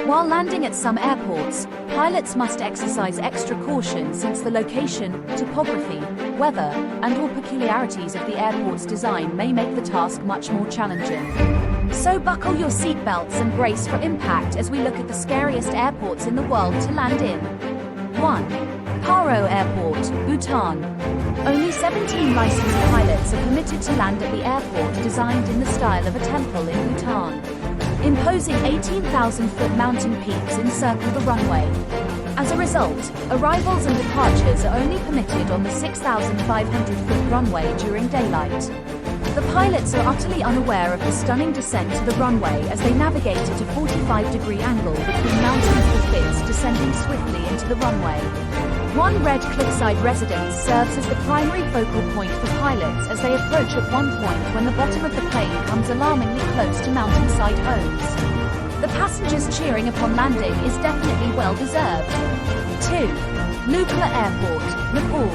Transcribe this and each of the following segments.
While landing at some airports, pilots must exercise extra caution since the location, topography, weather, and/or peculiarities of the airport's design may make the task much more challenging. So buckle your seatbelts and brace for impact as we look at the scariest airports in the world to land in. 1. Paro Airport, Bhutan. Only 17 licensed pilots are permitted to land at the airport designed in the style of a temple in Bhutan. Imposing 18,000-foot mountain peaks encircle the runway. As a result, arrivals and departures are only permitted on the 6,500-foot runway during daylight. The pilots are utterly unaware of the stunning descent to the runway as they navigate at a 45-degree angle between mountain cliffs descending swiftly into the runway. One red cliffside residence serves as the primary focal point for pilots as they approach at one point when the bottom of the plane comes alarmingly close to mountainside homes. The passengers cheering upon landing is definitely well-deserved. 2. Lukla Airport, Nepal.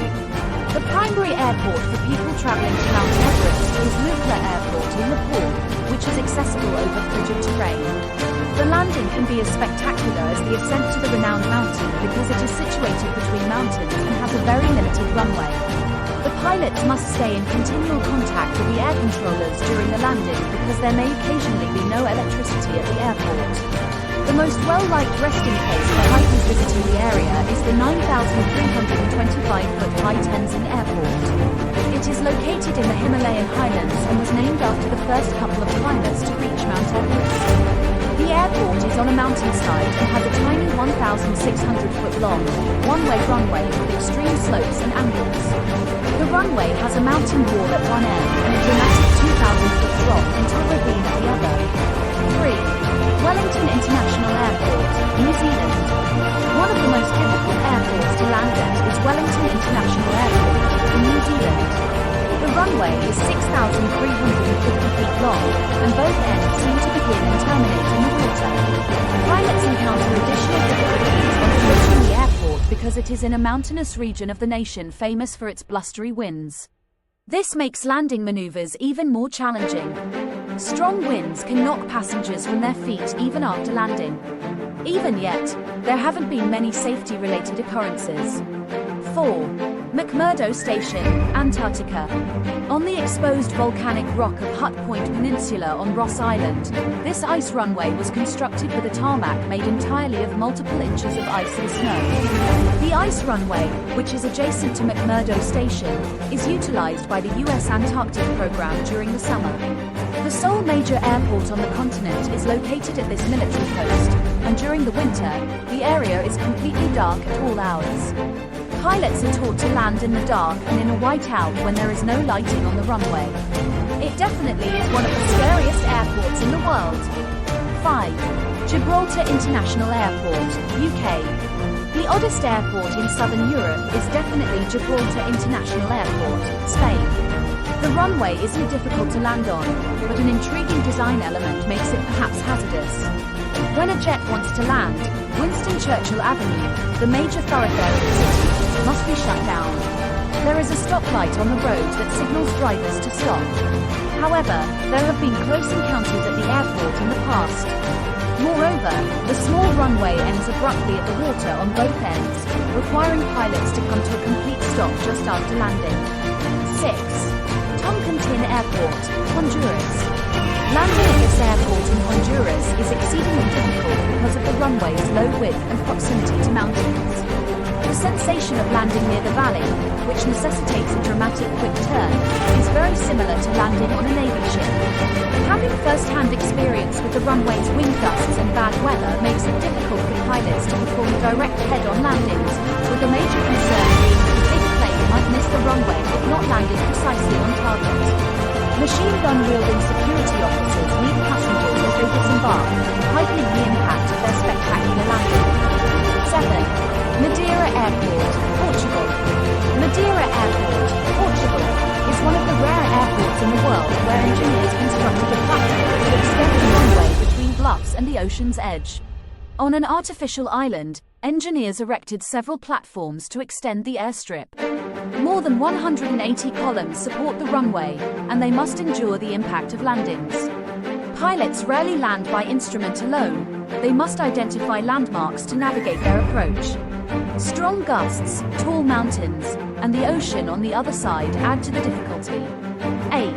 The primary airport for people traveling to Mount Everest is Lukla Airport in Nepal, which is accessible over frigid terrain. The landing can be as spectacular as the ascent to the renowned mountain because it is situated between mountains and has a very limited runway. The pilots must stay in continual contact with the air controllers during the landing because there may occasionally be no electricity at the airport. The most well-liked resting place for hikers visiting the area is the 9,325-foot high Tenzing Airport. It is located in the Himalayan highlands and was named after the first couple of climbers to reach Mount Everest. The airport is on a mountainside and has a tiny 1,600-foot long, one-way runway with extreme slopes and angles. The runway has a mountain wall at one end and a dramatic 2,000-foot drop into a ravine at the other. 3. Wellington International Airport, New Zealand. One of the most difficult airports to land at is Wellington International Airport, in New Zealand. The runway is 6,350 feet long, and both ends seem to begin and terminate in the water. Pilots encounter additional difficulties when approaching the airport because it is in a mountainous region of the nation famous for its blustery winds. This makes landing maneuvers even more challenging. Strong winds can knock passengers from their feet even after landing. Even yet, there haven't been many safety-related occurrences. 4. McMurdo Station, Antarctica. On the exposed volcanic rock of Hut Point Peninsula on Ross Island, this ice runway was constructed with a tarmac made entirely of multiple inches of ice and snow. The ice runway, which is adjacent to McMurdo Station, is utilized by the U.S. Antarctic program during the summer. The sole major airport on the continent is located at this military post, and during the winter, the area is completely dark at all hours. Pilots are taught to land in the dark and in a whiteout when there is no lighting on the runway. It definitely is one of the scariest airports in the world. 5. Gibraltar International Airport, UK. The oddest airport in southern Europe is definitely Gibraltar International Airport, Spain. The runway isn't difficult to land on, but an intriguing design element makes it perhaps hazardous. When a jet wants to land, Winston Churchill Avenue, the major thoroughfare of the city, must be shut down. There is a stoplight on the road that signals drivers to stop. However, there have been close encounters at the airport in the past. Moreover, the small runway ends abruptly at the water on both ends, requiring pilots to come to a complete stop just after landing. 6. Toncontín Airport, Honduras. Landing at this airport in Honduras is exceedingly difficult because of the runway's low width and proximity to mountains. The sensation of landing near the valley, which necessitates a dramatic quick turn, is very similar to landing on a Navy ship. Having first-hand experience with the runway's wind gusts and bad weather makes it difficult for pilots to perform direct head-on landings, with the major concern being that the big plane might miss the runway if not landed precisely on target. Machine gun-wielding security officers lead passengers as they disembark, heightening the impact of their spectacular landing. 7. Madeira Airport, Portugal. Madeira Airport, Portugal, is one of the rare airports in the world where engineers constructed a platform to extend the runway between bluffs and the ocean's edge. On an artificial island, engineers erected several platforms to extend the airstrip. More than 180 columns support the runway, and they must endure the impact of landings. Pilots rarely land by instrument alone. They must identify landmarks to navigate their approach. Strong gusts, tall mountains, and the ocean on the other side add to the difficulty. 8.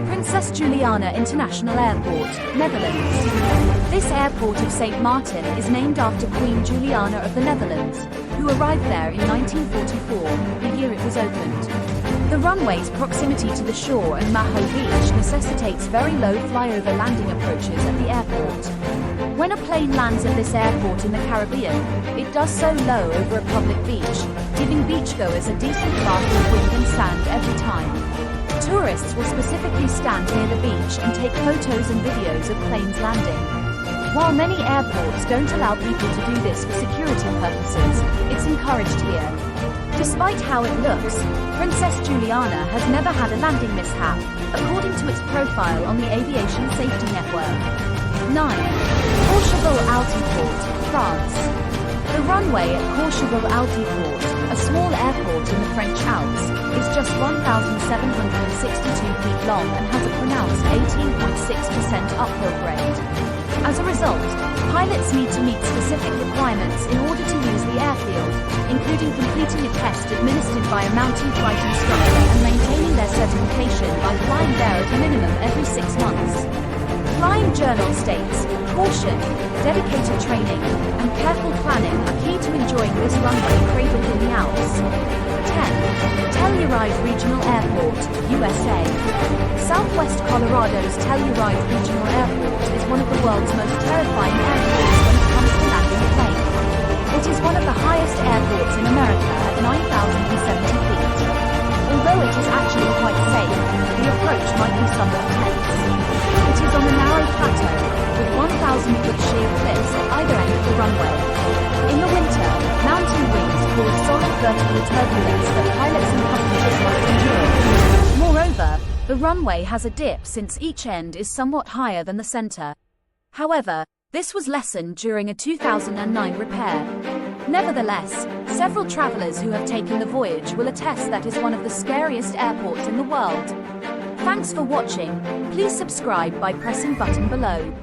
Princess Juliana International Airport, Netherlands. This airport of St. Martin is named after Queen Juliana of the Netherlands, who arrived there in 1944, the year it was opened. The runway's proximity to the shore and Maho Beach necessitates very low flyover landing approaches at the airport. When a plane lands at this airport in the Caribbean, it does so low over a public beach, giving beachgoers a decent bath of wind and sand every time. Tourists will specifically stand near the beach and take photos and videos of planes landing. While many airports don't allow people to do this for security purposes, it's encouraged here. Despite how it looks, Princess Juliana has never had a landing mishap, according to its profile on the Aviation Safety Network. 9. Courchevel-Alti Port, France. The runway at Courchevel-Alti Port, a small airport in the French Alps, is just 1,762 feet long and has a pronounced 18.6% uphill grade. As a result, pilots need to meet specific requirements in order to use the airfield, including completing a test administered by a mountain flight instructor and maintaining their certification by flying there at a minimum every 6 months. Flying Journal states, caution, dedicated training, and careful planning are key to enjoying this runway cradled in the Alps. 10. Telluride Regional Airport, USA. Southwest Colorado's Telluride Regional Airport is one of the world's most terrifying airports when it comes to landing a plane. It is one of the highest airports in America at 9,070 feet. Although it is actually quite safe, the approach might be somewhat tense. It is on a narrow plateau, with 1,000-foot sheer cliffs at either end of the runway. In the winter, mountain winds cause solid vertical turbulence that pilots and passengers must endure. Moreover, the runway has a dip since each end is somewhat higher than the center. However, this was lessened during a 2009 repair. Nevertheless, several travelers who have taken the voyage will attest that is one of the scariest airports in the world. Thanks for watching. Please subscribe by pressing button below.